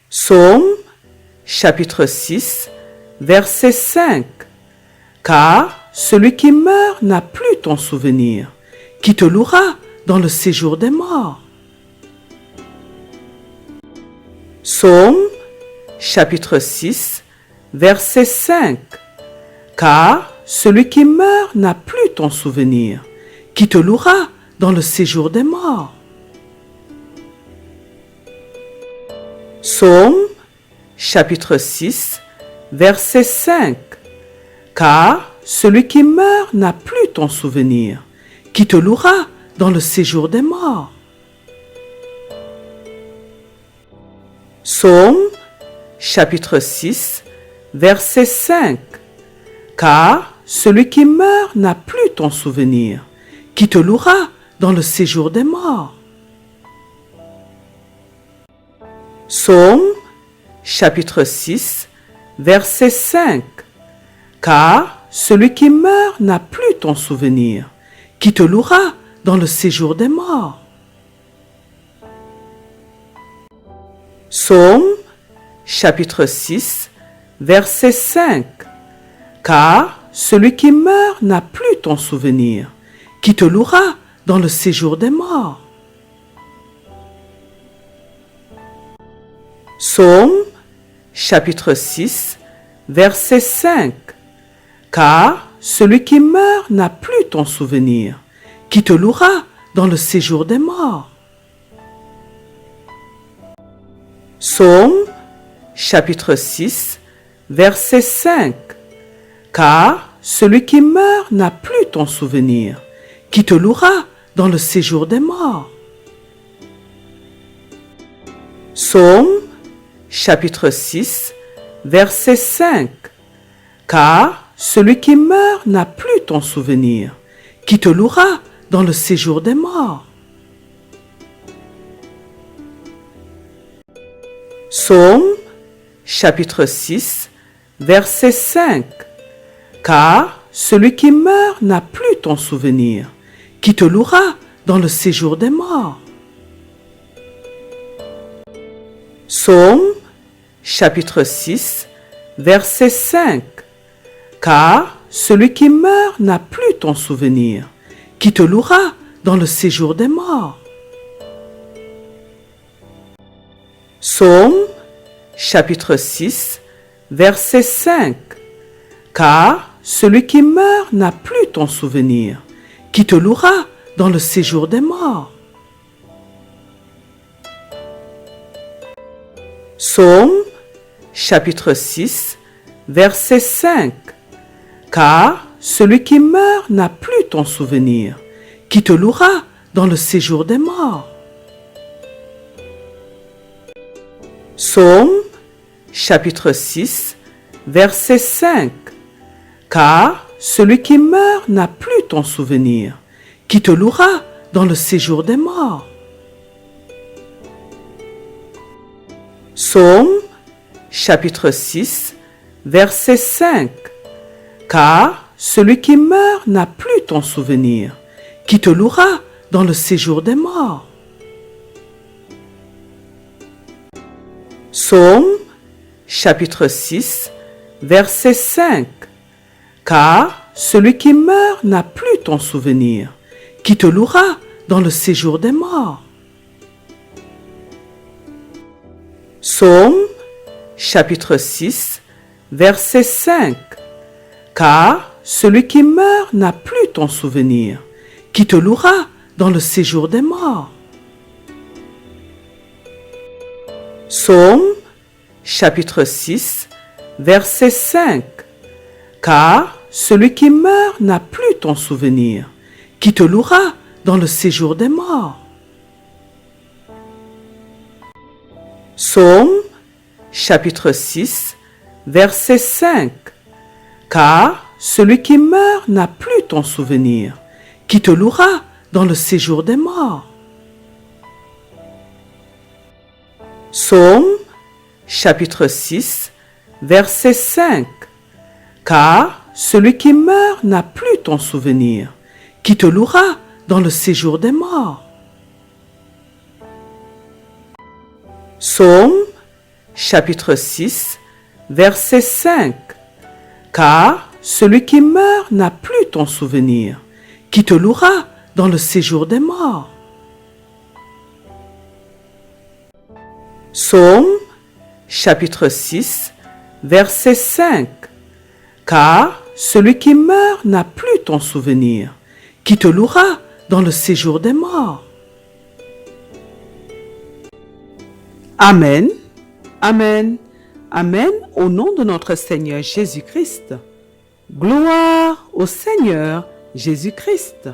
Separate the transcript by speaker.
Speaker 1: Psaume chapitre 6, verset 5. Car celui qui meurt n'a plus ton souvenir, qui te louera dans le séjour des morts. Psaume chapitre 6, verset 5. Car celui qui meurt n'a plus ton souvenir, qui te louera dans le séjour des morts. Psaume chapitre 6, verset 5. Car celui qui meurt n'a plus ton souvenir, qui te louera dans le séjour des morts. Psaume chapitre 6, verset 5. Car celui qui meurt n'a plus ton souvenir, qui te louera dans le séjour des morts. Psaume chapitre 6, verset 5. Car celui qui meurt n'a plus ton souvenir, qui te louera dans le séjour des morts. Psaume chapitre 6, verset 5. Car celui qui meurt n'a plus ton souvenir, qui te louera dans le séjour des morts. Psaume chapitre 6, verset 5. Car celui qui meurt n'a plus ton souvenir, qui te louera dans le séjour des morts. Psaume chapitre 6, verset 5. Car celui qui meurt n'a plus ton souvenir, qui te louera dans le séjour des morts. Psaume chapitre 6, verset 5. Car celui qui meurt n'a plus ton souvenir, qui te louera dans le séjour des morts. Psaume chapitre 6, verset 5. Car celui qui meurt n'a plus ton souvenir, qui te louera dans le séjour des morts. Psaume chapitre 6, verset 5. Car celui qui meurt n'a plus ton souvenir, qui te louera dans le séjour des morts. Psaume chapitre 6, verset 5. Car celui qui meurt n'a plus ton souvenir, qui te louera dans le séjour des morts. Psaume chapitre 6, verset 5. Car celui qui meurt n'a plus ton souvenir, qui te louera dans le séjour des morts. Psaume chapitre 6, verset 5. Car celui qui meurt n'a plus ton souvenir, qui te louera dans le séjour des morts. Psaume chapitre 6, verset 5. Car celui qui meurt n'a plus ton souvenir, qui te louera dans le séjour des morts. Psaume chapitre 6, verset 5. Car celui qui meurt n'a plus ton souvenir, qui te louera dans le séjour des morts. Psaume chapitre 6, verset 5. Car celui qui meurt n'a plus ton souvenir, qui te louera dans le séjour des morts. Psaume chapitre 6, verset 5. Car celui qui meurt n'a plus ton souvenir, qui te louera dans le séjour des morts. Psaume chapitre 6, verset 5. Car celui qui meurt n'a plus ton souvenir, qui te louera dans le séjour des morts. Psaume chapitre 6, verset 5. Car celui qui meurt n'a plus ton souvenir, qui te louera dans le séjour des morts. Psaume chapitre 6, verset 5. Car celui qui meurt n'a plus ton souvenir, qui te louera dans le séjour des morts. Psaume, chapitre 6, verset 5. Car celui qui meurt n'a plus ton souvenir, qui te louera dans le séjour des morts. Amen, Amen, Amen, au nom de notre Seigneur Jésus-Christ. Gloire au Seigneur Jésus-Christ.